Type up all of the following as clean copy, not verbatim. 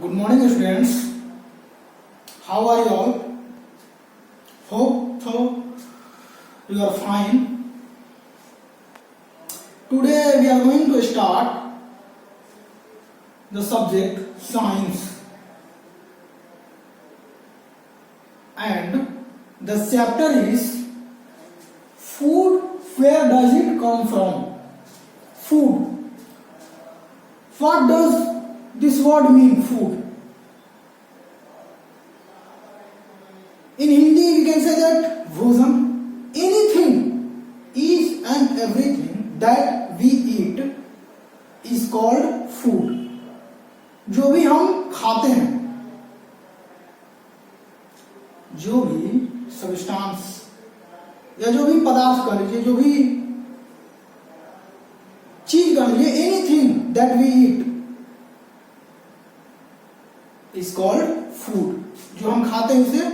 Good morning, students. How are you all? Hope you are fine. Today we are going to start the subject science, and the chapter is food. Where does it come from? Food. What does this word mean, food? In Hindi we can say that bhojan. Anything is and everything that we eat is called food. जो भी हम खाते हैं, जो भी substance या जो भी पदार्थ कर लीजिए, जो भी चीज कर लीजिए, anything that we eat is called food. जो हम खाते हैं उसे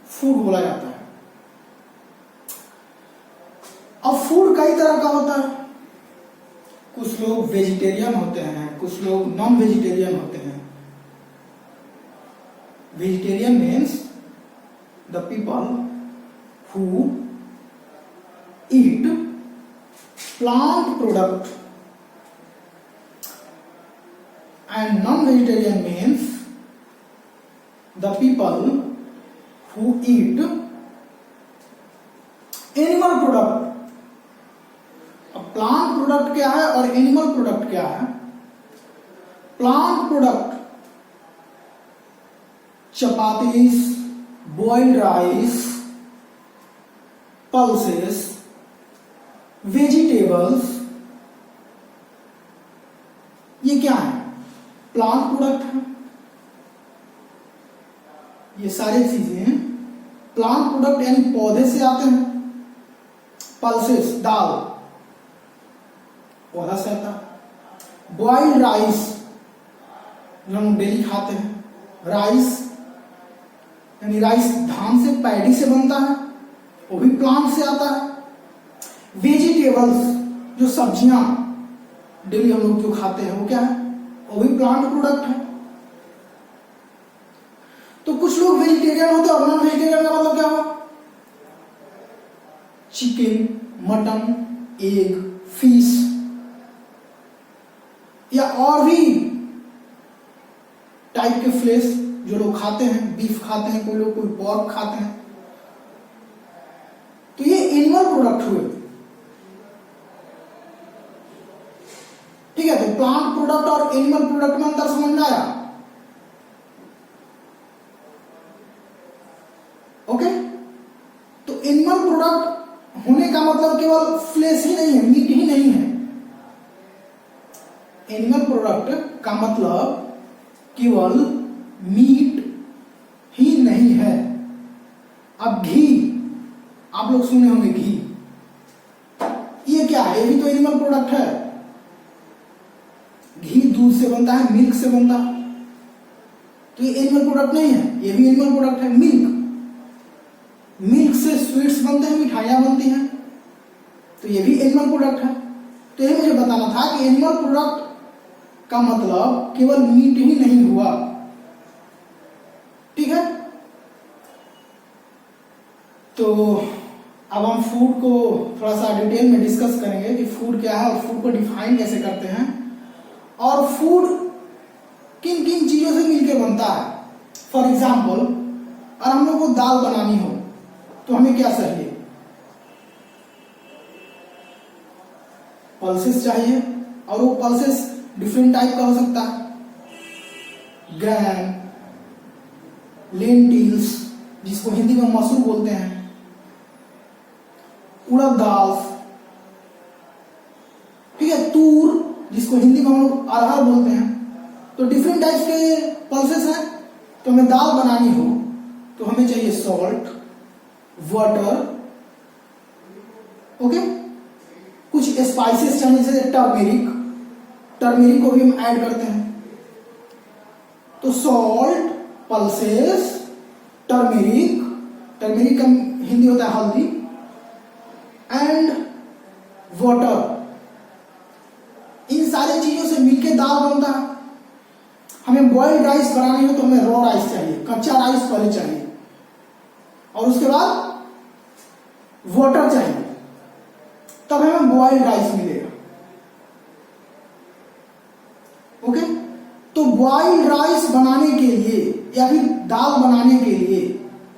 फूड बोला जाता है. अब फूड कई तरह का होता है. कुछ लोग वेजिटेरियन होते हैं, कुछ लोग नॉन वेजिटेरियन होते हैं. Vegetarian means the people who eat plant product, and non-vegetarian means the people who eat animal product. अब प्लांट प्रोडक्ट क्या है और एनिमल प्रोडक्ट क्या है? Plant product chapatis, boiled rice, pulses, vegetables, ये क्या है? प्लांट प्रोडक्ट है. ये सारी चीजें प्लांट प्रोडक्ट यानी पौधे से आते हैं. पल्सेस दाल पौधा से आता है. बॉइल्ड राइस जो हम डेली खाते हैं, राइस यानी राइस धान से, पैडी से बनता है, वो भी प्लांट से आता है. वेजिटेबल्स जो सब्जियां डेली हम लोग जो खाते हैं वो क्या है? वो भी प्लांट प्रोडक्ट है. तो कुछ लोग वेजिटेरियन होते हैं और नॉन वेजिटेरियन का मतलब क्या हुआ? चिकन, मटन, एग, फिश या और भी टाइप के फ्लेश जो लोग खाते हैं. बीफ खाते हैं कोई लोग, कोई पोर्क खाते हैं. तो ये एनिमल प्रोडक्ट हुए. ठीक है, तो प्लांट प्रोडक्ट और एनिमल प्रोडक्ट में अंतर समझ में आया? ओके. तो एनिमल प्रोडक्ट होने का मतलब केवल फ्लेश ही नहीं है, मीट ही नहीं है. एनिमल प्रोडक्ट का मतलब केवल मीट ही नहीं है. अब घी आप लोग सुने होंगे, घी ये क्या है? ये भी तो एनिमल प्रोडक्ट है. घी दूध से बनता है, मिल्क से बनता है. तो ये एनिमल प्रोडक्ट नहीं है, ये भी एनिमल प्रोडक्ट है. मिल्क से स्वीट्स बनते हैं, मिठाइयां बनती हैं, तो ये भी एनिमल प्रोडक्ट है. तो ये मुझे बताना था कि एनिमल प्रोडक्ट का मतलब केवल मीट ही नहीं हुआ. ठीक है. तो अब हम फूड को थोड़ा सा डिटेल में डिस्कस करेंगे कि फूड क्या है और फूड को डिफाइन कैसे करते हैं, और फूड किन किन चीजों से मिलकर बनता है. फॉर एग्जाम्पल, अगर हम लोग को दाल बनानी हो तो हमें क्या चाहिए? पल्सेस चाहिए, और वो पल्सेस डिफरेंट टाइप का हो सकता है. ग्रैम, लेंटिल्स जिसको हिंदी में मसूर बोलते हैं, उड़द दाल, ठीक है, तूर जिसको हिंदी में हम लोग अरहर बोलते हैं. तो डिफरेंट टाइप्स के पल्सेस हैं. तो हमें दाल बनानी हो तो हमें चाहिए सॉल्ट, वाटर, ओके. कुछ स्पाइसेस चाहिए जैसे टर्मेरिक को भी हम ऐड करते हैं. तो सॉल्ट, पल्सेस, टर्मेरिक का हिंदी होता है हल्दी, एंड वाटर. इन सारी चीजों से मिलकर दाल बनता है. हमें बॉइल्ड राइस बनानी हो तो हमें रॉ राइस चाहिए, कच्चा राइस पहले चाहिए, और उसके बाद वाटर चाहिए, तब हमें बॉइल्ड राइस मिलेगा। ओके, तो बॉइल्ड राइस बनाने के लिए या फिर दाल बनाने के लिए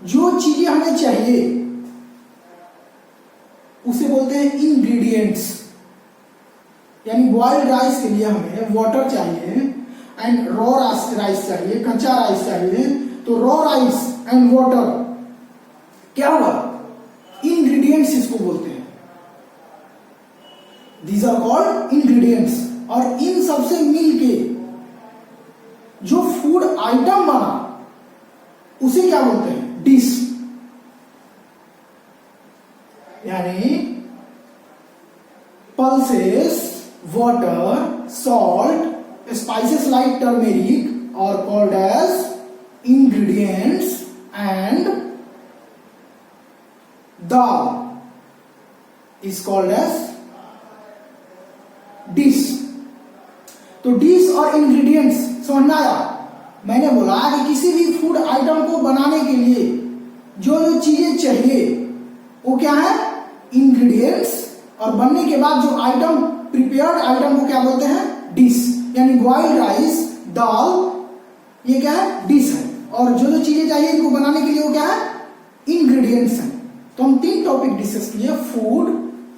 जो चीजें हमें चाहिए उसे बोलते हैं इंग्रेडिएंट्स। यानी बॉइल्ड राइस के लिए हमें वाटर चाहिए एंड रॉ राइस चाहिए, कच्चा राइस चाहिए। तो रॉ राइस एंड वाटर क्या हुआ, इंग्रेडिएंट्स इसको बोलते हैं। These are called ingredients. और इन सबसे मिलके जो फूड आइटम बना उसे क्या बोलते हैं, डिश। यानी pulses, water, salt, spices like turmeric are called as ingredients, and dal is called as dish। तो डिश और इंग्रेडिएंट्स समझ में आया। मैंने बोला कि किसी भी फूड आइटम को बनाने के लिए जो जो चीजें चाहिए वो क्या है, इंग्रेडिएंट्स, और बनने के बाद जो आइटम, प्रिपेयर्ड आइटम को क्या बोलते हैं, डिश। यानी बॉइल्ड राइस, दाल, ये क्या है, डिश है, और जो जो चीजें चाहिए इनको बनाने के लिए वो क्या है, इंग्रेडिएंट्स हैं। तो हम 3 टॉपिक डिस्कस किए, फूड,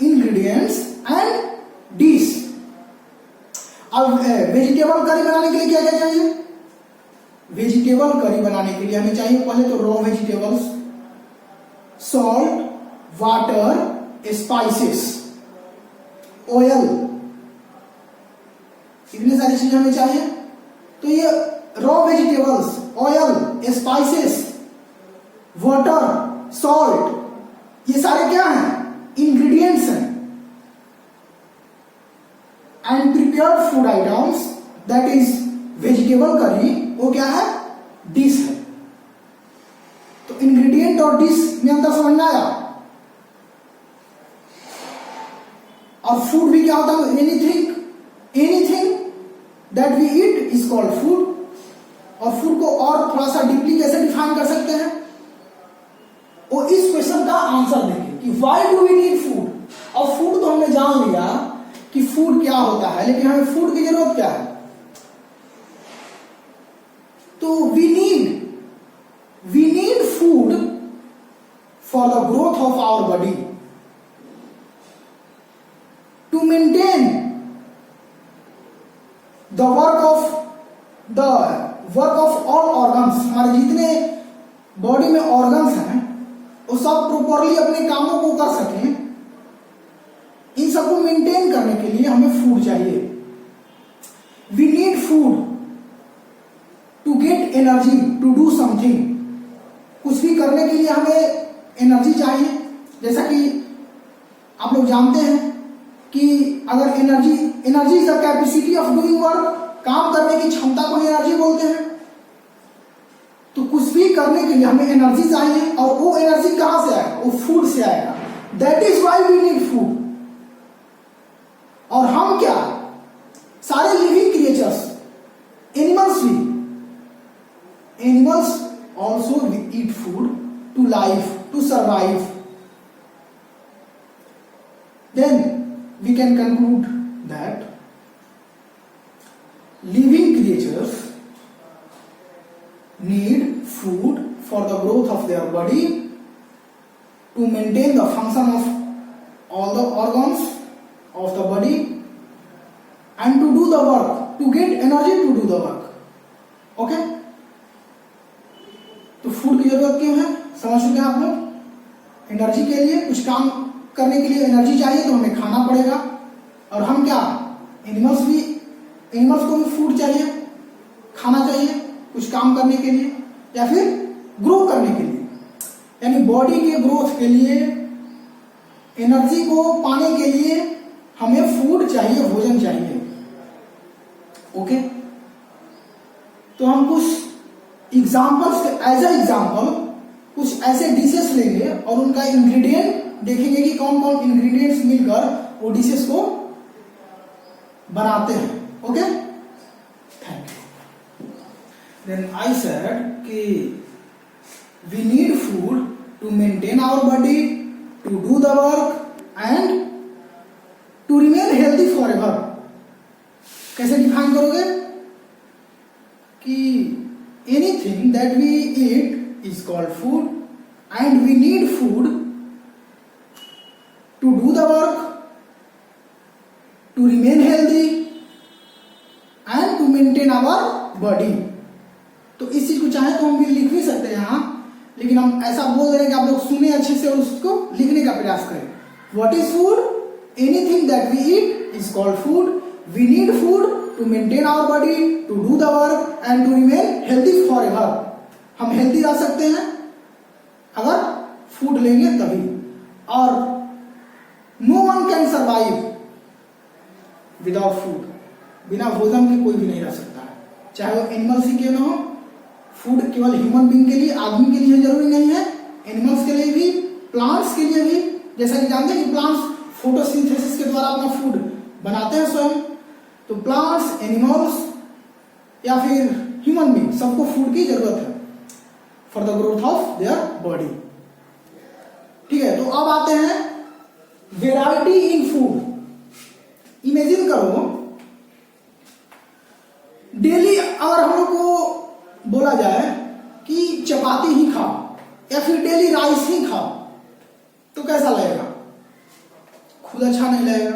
इंग्रेडिएंट्स एंड डिश। अब वेजिटेबल करी बनाने के लिए क्या क्या चाहिए, वेजिटेबल करी बनाने के लिए हमें चाहिए पहले तो raw vegetables, salt, water, spices, oil, इतनी सारी चीजें हमें चाहिए। तो ये raw vegetables, oil, spices, water, salt, ये सारे क्या हैं, इंग्रेडिएंट्स हैं। And prepared food items that is vegetable curry, वो क्या है, डिश है। तो इंग्रेडिएंट और डिश में अंतर समझ में आया। और फूड भी क्या होता है, anything that we eat is called food. और फूड को और थोड़ा सा डीपली कैसे डिफाइन कर सकते हैं, वो इस क्वेश्चन का आंसर देंगे कि why do we need food. और फूड तो हमने जान लिया कि फूड क्या होता है, लेकिन हमें फूड की जरूरत क्या है। तो we need food for the growth of our body, to maintain the work of all organs. हमारे जितने बॉडी में ऑर्गन्स हैं वो सब प्रॉपरली अपने कामों को कर सकें, इन सबको मेंटेन करने के लिए हमें फूड चाहिए। We need food to get energy to do something. कुछ भी करने के लिए हमें एनर्जी चाहिए। जैसा कि आप लोग जानते हैं कि अगर energy is the capacity of doing work, काम करने की क्षमता को एनर्जी बोलते हैं। तो कुछ भी करने के लिए हमें एनर्जी चाहिए, और वो एनर्जी कहां से आएगा, वो फूड से आएगा। That is why we need food. और हम क्या, सारे living creatures, animals also eat food to life, to survive. Then we can conclude that living creatures need food for the growth of their body, to maintain the function of all the organs of the body, and to do the work, to get energy to do the work. Okay? तो food की जरूरत क्यों है, समझ चुके हैं आप लोग। एनर्जी के लिए, कुछ काम करने के लिए एनर्जी चाहिए तो हमें खाना पड़ेगा। और हम क्या, एनिमल्स को भी फूड चाहिए, खाना चाहिए कुछ काम करने के लिए या फिर ग्रो करने के लिए। यानी बॉडी के ग्रोथ के लिए, एनर्जी को पाने के लिए हमें फूड चाहिए, भोजन चाहिए। ओके, तो हम कुछ एग्जाम्पल्स, एज ए एग्जाम्पल कुछ ऐसे डिशेस लेंगे और उनका इंग्रेडिएंट देखेंगे कि कौन कौन इंग्रेडिएंट्स मिलकर वो डिशेस को बनाते हैं। Okay, thank you. Then I said कि we need food to maintain our body, to do the work and to remain healthy forever. कैसे डिफाइन करोगे कि anything that we eat is called food and we need food to do the work, to remain healthy and to maintain our body. तो इस चीज को चाहे तो हम भी लिख भी सकते हैं यहाँ, लेकिन हम ऐसा बोल रहे हैं कि आप लोग सुने अच्छे से और उसको लिखने का प्रयास करें. What is food? Anything that we eat is called food. We need food to maintain our body, to do the work and to remain healthy forever. हम हेल्दी रह सकते हैं अगर फूड लेंगे तभी. और no one can survive without food. बिना भोजन के कोई भी नहीं रह सकता है, चाहे वो एनिमल्स ही क्यों ना हो. फूड केवल ह्यूमन बीइंग के लिए, आदमी के लिए जरूरी नहीं है, एनिमल्स के लिए भी, प्लांट्स के लिए भी. जैसा कि जानते हैं कि प्लांट्स फोटोसिंथेसिस के द्वारा अपना फूड बनाते हैं स्वयं. तो प्लांट्स, एनिमल्स या फिर ह्यूमन बीइंग, सबको फूड की जरूरत है for the growth of their body. ठीक है, तो अब आते हैं वेराइटी इन फूड. इमेजिन करो डेली अगर हम लोग को बोला जाए कि चपाती ही खाओ या फिर डेली राइस ही खाओ, तो कैसा लगेगा? खुद अच्छा नहीं लगेगा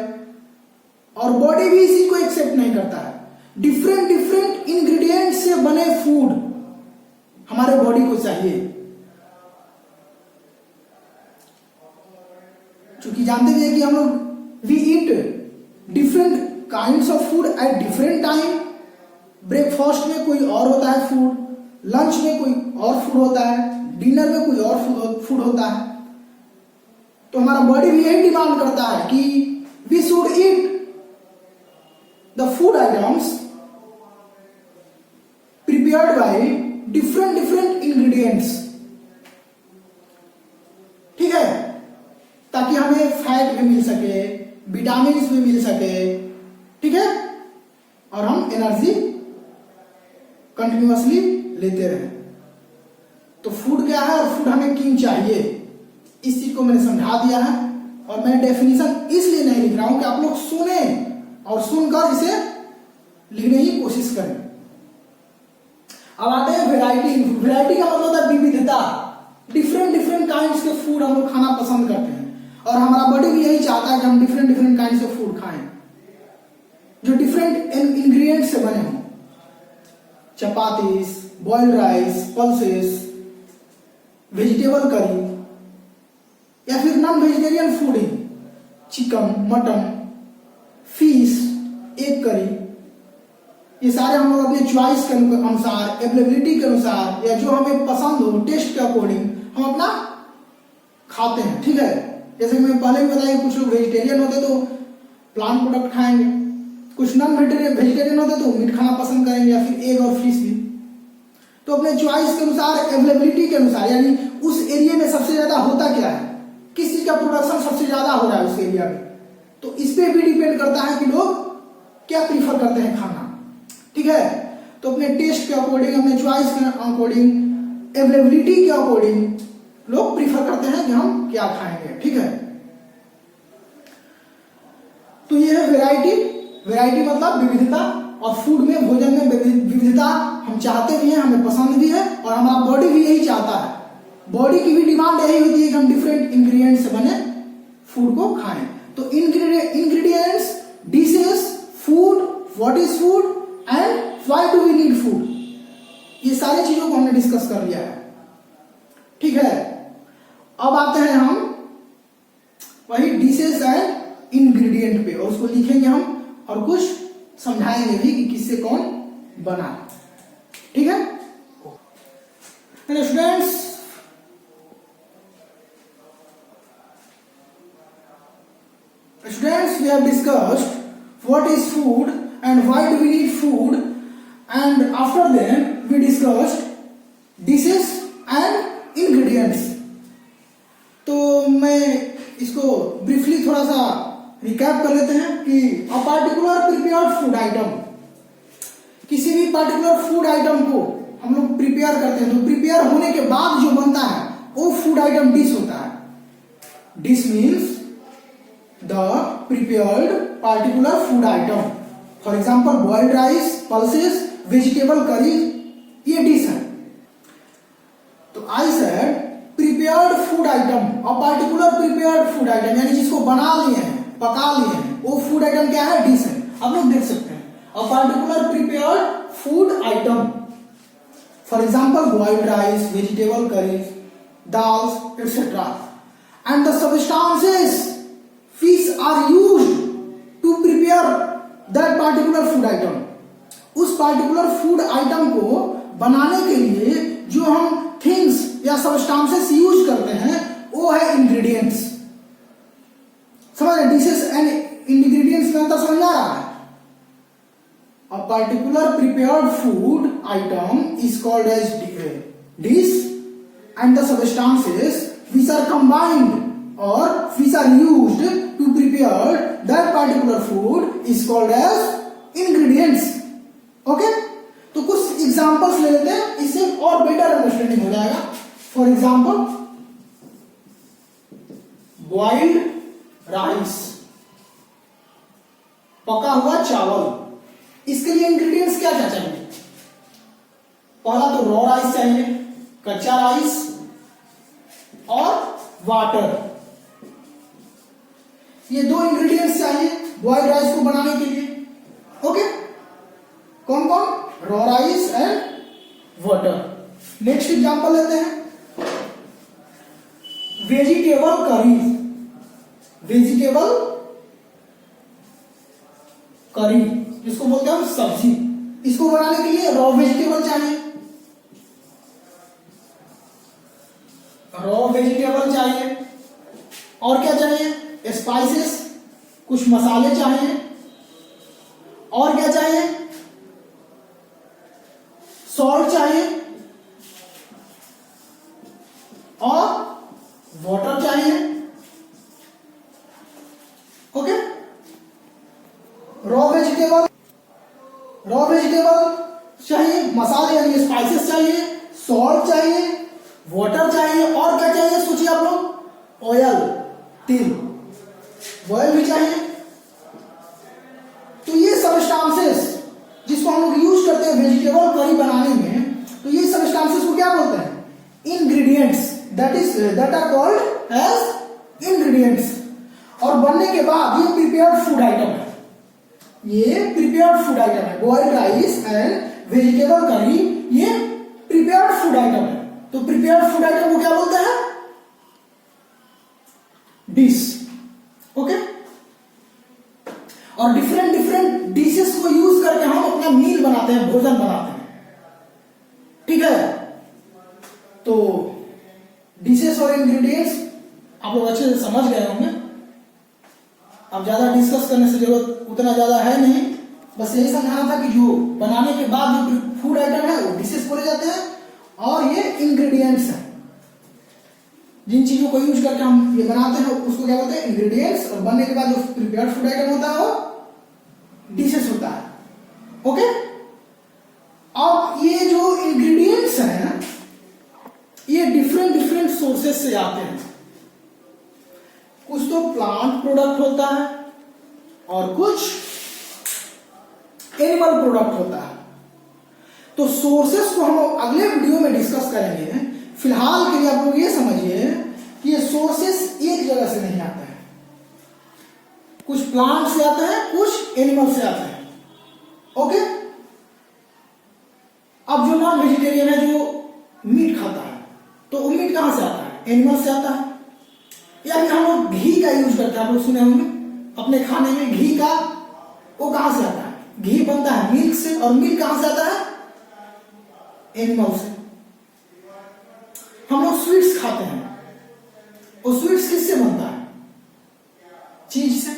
और बॉडी भी इसी को एक्सेप्ट नहीं करता है. डिफरेंट डिफरेंट इंग्रेडिएंट से बने फूड हमारे बॉडी को चाहिए. क्योंकि जानते भी है कि हम लोग we eat different kinds of food at different time. Breakfast में कोई और होता है फूड, लंच में कोई और फूड होता है, डिनर में कोई और फूड होता है. तो हमारा बॉडी भी यही डिमांड करता है कि we should eat the food items prepared by different different ingredients. ठीक है, ताकि हमें फैट भी मिल सके, विटामिन भी मिल सके. ठीक है, और हम एनर्जी कंटिन्यूअसली लेते रहे. तो फूड क्या है और फूड हमें क्यों चाहिए, इस चीज को मैंने समझा दिया है. और मैं डेफिनेशन इसलिए नहीं लिख रहा हूं कि आप लोग सुने और सुनकर इसे लिखने की कोशिश करें. अब आते हैं वेराइटी. वेराइटी का मतलब है विविधता. डिफरेंट डिफरेंट काइंड्स के फूड हम लोग खाना पसंद करते हैं और हमारा बॉडी भी यही चाहता है कि हम different different kinds of food खाएं जो डिफरेंट इंग्रेडिएंट से बने हों. Chapatis, boiled rice, pulses, vegetable curry या फिर non vegetarian food, chicken, mutton, fish, egg curry. ये सारे हम लोग अपने चॉइस के अनुसार, अवेलेबिलिटी के अनुसार या जो हमें पसंद हो, टेस्ट के अकॉर्डिंग हम अपना खाते हैं. ठीक है, जैसे कि मैं पहले भी बताया, कुछ लोग वेजिटेरियन होते तो प्लांट प्रोडक्ट खाएंगे, कुछ नॉन वेजिटेरियन होते तो मीट खाना पसंद करेंगे या फिर एग और फिश भी. तो अपने चॉइस के अनुसार, अवेलेबिलिटी के अनुसार, यानी उस एरिया में सबसे ज्यादा होता क्या है, किस चीज का प्रोडक्शन सबसे ज्यादा हो रहा है उस एरिया में, तो इस पे भी डिपेंड करता है कि लोग क्या प्रीफर करते हैं खाना. ठीक है, तो अपने टेस्ट के अकॉर्डिंग, अपने चॉइस के अकॉर्डिंग, अवेलेबिलिटी के अकॉर्डिंग लोग प्रीफर करते हैं कि हम क्या खाएंगे. ठीक है, तो ये है वेराइटी. वेराइटी मतलब विविधता. और फूड में, भोजन में विविधता हम चाहते भी हैं, हमें पसंद भी है और हमारा बॉडी भी यही चाहता है. बॉडी की भी डिमांड यही होती है कि हम डिफरेंट इंग्रेडिएंट्स से बने फूड को खाएं. तो ingredients, dishes, food, what is food and why do we need food, ये सारी चीजों को हमने डिस्कस कर लिया है. ठीक है, अब आते हैं हम वही डिशेस एंड इंग्रेडिएंट पे और उसको लिखेंगे हम और कुछ समझाएंगे भी कि किससे कौन बना. ठीक है, students, we have discussed what is food and why do we need food, and after that we discussed dishes and ingredients. तो मैं इसको ब्रीफली थोड़ा सा रिकैप कर लेते हैं कि a particular prepared food item, किसी भी पार्टिकुलर फूड आइटम को हम प्रिपेयर करते हैं, तो प्रिपेयर होने के बाद जो बनता है वो फूड आइटम डिश होता है. Dish means the prepared particular food item. For example boiled rice, pulses, vegetable curry, ये डिश है. तो I said prepared food item, और पार्टिकुलर प्रिपेयर्ड फूड आइटम यानी जिसको बना लिए हैं, पका लिए हैं, वो फूड आइटम क्या है? डिश है. आप लोग देख सकते हैं. A particular prepared food item, for example boiled rice, vegetable curries, dals, etc. And the substances which are used to prepare that particular food item. उस particular food item को बनाने के लिए जो हम things या substances यूज करते हैं वो है ingredients. समझ रहे? dishes and ingredients में अंतर समझ आ रहा है? A particular prepared food item is called as dish, and the substances which are combined or which are used to prepare that particular food is called as ingredients. Okay? तो कुछ examples ले लेते हैं, इससे और बेटर अंडरस्टैंडिंग हो जाएगा. For example boiled rice, पका हुआ चावल. इसके लिए इंग्रेडिएंट्स क्या क्या चाहिए? पहला तो रॉ राइस चाहिए, कच्चा राइस और वाटर. ये दो इंग्रेडिएंट्स चाहिए बॉइल्ड राइस को बनाने के लिए. ओके, कौन कौन? Raw rice and water. Next example लेते हैं वेजिटेबल करी. वेजिटेबल करी जिसको बोलते हैं हम सब्जी. इसको बनाने के लिए रॉ वेजिटेबल चाहिए, रॉ वेजिटेबल चाहिए. और क्या चाहिए? स्पाइसेस, कुछ मसाले चाहिए. और क्या चाहिए? सॉल्ट चाहिए और वाटर चाहिए. ओके, रॉ वेजिटेबल चाहिए, मसाले यानी स्पाइसेस चाहिए, सॉल्ट चाहिए, वाटर चाहिए. और क्या चाहिए? सोचिए आप लोग, ऑयल, तेल, ऑयल भी चाहिए. तो ये सबस्टांसेस जिसको हम लोग यूज करते हैं वेजिटेबल करी बनाने में, तो ये सबस्टांसेस को क्या बोलते हैं? Ingredients. That are called as ingredients. और बनने के बाद ये प्रिपेयर्ड फूड आइटम है. ये प्रिपेयर्ड फूड आइटम है. Boiled rice and vegetable curry ये प्रिपेयर्ड फूड आइटम है. तो प्रिपेयर्ड फूड आइटम को क्या बोलते हैं? डिश. ओके, और डिफरेंट डिफरेंट डिशेस को यूज करके हम अपना मील बनाते हैं, भोजन बनाते हैं. ठीक है, तो डिशेस और इंग्रेडिएंट्स आप लोग अच्छे से समझ गए होंगे. अब ज्यादा डिस्कस करने से जरूरत उतना ज्यादा है नहीं. बस यही समझाना था कि जो बनाने के बाद जो फूड आइटम है वो डिशेस बोले जाते हैं और ये इंग्रेडिएंट्स हैं. जिन चीजों को यूज करके हम ये बनाते हैं उसको क्या बोलते हैं? इंग्रेडिएंट्स. और बनने के बाद जो प्रिपेयर्ड फूड आइटम होता है वो डिशेस होता है. ओके, अब ये जो इंग्रेडिएंट्स हैं ये डिफरेंट डिफरेंट सोर्सेस से आते हैं. कुछ तो प्लांट प्रोडक्ट होता है और कुछ एनिमल प्रोडक्ट होता है. तो सोर्सेस को हम अगले वीडियो में डिस्कस करेंगे. फिलहाल के लिए आप लोग ये समझिए कि ये सोर्सेस एक जगह से नहीं आते हैं. कुछ प्लांट से आते हैं, कुछ एनिमल से आते हैं. ओके, अब जो नॉन वेजिटेरियन है, जो मीट खाता है, तो वो मीट कहां से आता है? एनिमल से आता है. या फिर हम लोग घी का यूज करते हैं, आप लोग सुने होंगे अपने खाने में घी का, वो कहां से आता है? घी बनता है मिल्क से. और मिल्क कहां से आता है? एनिमल से. हम लोग स्वीट्स खाते हैं, और स्वीट्स किससे बनता है? चीज से.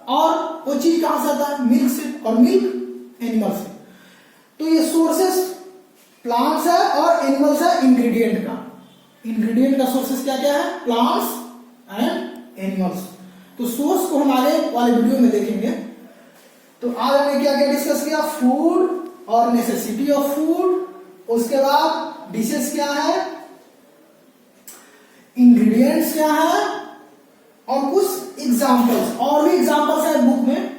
और वो चीज कहां से आता है? मिल्क से. और मिल्क एनिमल से. तो ये सोर्सेस प्लांट्स है और एनिमल्स है इंग्रेडिएंट का. इंग्रेडिएंट का सोर्सेस क्या क्या है? Plants and animals. तो सोर्स को हम आगे वाले वीडियो में देखेंगे. तो आज हमने क्या क्या डिस्कस किया? फूड, और नेसेसिटी ऑफ फूड। उसके बाद डिशेस क्या है, इंग्रेडिएंट्स क्या है, और कुछ एग्जांपल्स, और भी एग्जांपल्स है बुक में।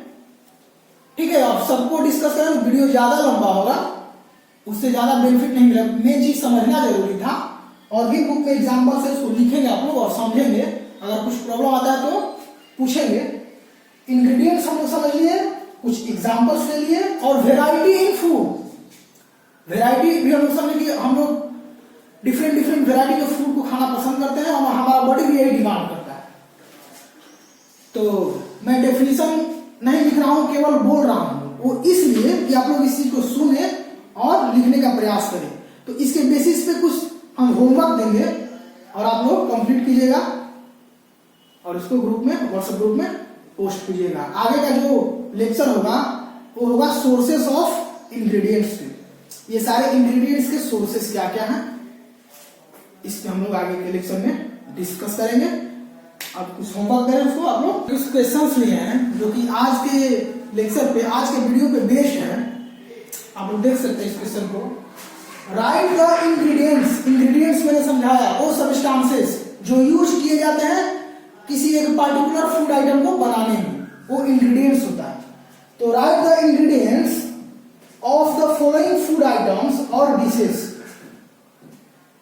ठीक है, आप सबको डिस्कस करें, वीडियो ज्यादा लंबा होगा, उससे ज्यादा बेनिफिट नहीं मिलेगा। मेन चीज समझना जरूरी था। और भी बुक में एग्जांपल्स है, उसको लिखेंगे आप लोग और समझेंगे। अगर कुछ प्रॉब्लम आता है तो पूछेंगे। इंग्रेडिएंट्स हम लोग समझ लिए, कुछ एग्जांपल्स ले लिए, और वेराइटी इन फूड। वेराइटी भी हम लोग समझे कि हम लोग डिफरेंट डिफरेंट वेराइटी के फूड को खाना पसंद करते हैं, और हमारा बॉडी भी यही डिमांड करता है। तो मैं डेफिनेशन नहीं लिख रहा हूं, केवल बोल रहा हूं, वो इसलिए कि आप लोग इस चीज को सुने और लिखने का प्रयास करें। तो इसके बेसिस पे कुछ हम होमवर्क देंगे और आप लोग कंप्लीट कीजिएगा और उसको ग्रुप में, व्हाट्सएप ग्रुप में पोस्ट कीजिएगा। आगे का जो लेक्चर होगा वो होगा सोर्सेस ऑफ इंग्रेडिएंट्स पे। ये सारे इंग्रेडिएंट्स के सोर्सेस क्या क्या हैं, इस पे हम लोग आगे के लेक्चर में डिस्कस करेंगे। अब कुछ होमवर्क करें, उसको आप लोग कुछ क्वेश्चंस लिए हैं जो कि आज के लेक्चर पे, आज के वीडियो पे बेस्ड है। आप लोग देख सकते हैं इस क्वेश्चन को। Right the ingredients. इंग्रेडिएंट्स मैंने समझाया, वो सब्सटेंसेस जो यूज किए जाते हैं किसी एक पार्टिकुलर फूड आइटम को बनाने में, वो इंग्रेडिएंट्स होता है। तो right the ingredients of the following food items और डिशेस।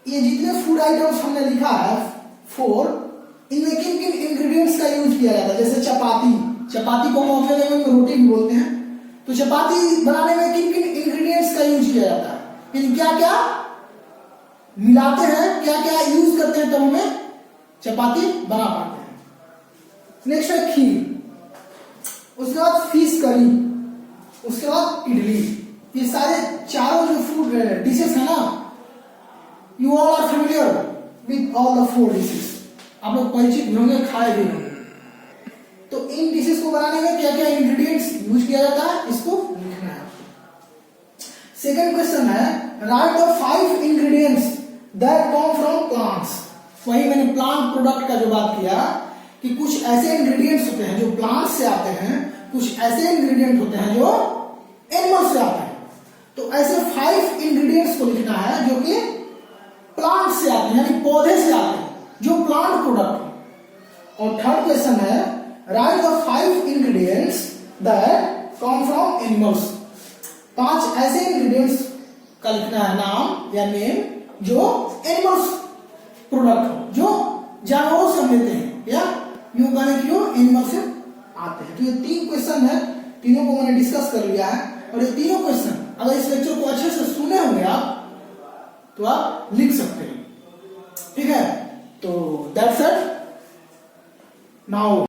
ये जितने फूड आइटम्स हमने लिखा है 4, इनमें किन किन इंग्रेडिएंट्स का यूज किया जाता है। जैसे चपाती, चपाती को हम अपने लैंग्वेज में रोटी भी बोलते हैं। तो चपाती बनाने में किन किन इंग्रेडिएंट्स का यूज किया जाता है, यानी क्या क्या मिलाते हैं, क्या क्या यूज करते हैं, तब हमें चपाती बना पाते हैं। नेक्स्ट है खीर, उसके बाद फिश करी, उसके बाद इडली। ये सारे चारों जो फूड डिशेस है ना, you all are familiar with all the 4 dishes. आप लोग परिचित भी होंगे, खाए भी होंगे। तो इन डिशेस को बनाने में क्या क्या इंग्रेडिएंट्स यूज किया जाता है, इसको लिखना है। सेकंड क्वेश्चन है right the 5 ingredients that come from plants. वही मैंने प्लांट प्रोडक्ट का जो बात किया कि कुछ ऐसे इंग्रेडिएंट्स होते हैं जो प्लांट से आते हैं, कुछ ऐसे इंग्रेडिएंट होते हैं जो एनिमल से आते हैं। तो ऐसे 5 इंग्रेडिएंट्स को लिखना है जो कि प्लांट से आते हैं, यानी पौधे से आते हैं, जो प्लांट प्रोडक्ट है। और थर्ड क्वेश्चन है right the 5 ingredients that come from animals. 5 ऐसे इंग्रेडिएंट्स का लिखना है नाम या नेम जो एनिमल्स प्रोडक्ट हो, जो जानवरों से लेते हैं, या यूं कहने की जो एनिमल से आते हैं। तो ये 3 क्वेश्चन है, तीनों को मैंने डिस्कस कर लिया है। और ये तीनों क्वेश्चन अगर इस लेक्चर को अच्छे से सुने होंगे आप, तो आप लिख सकते हैं। ठीक है, तो दैट्स इट नाउ।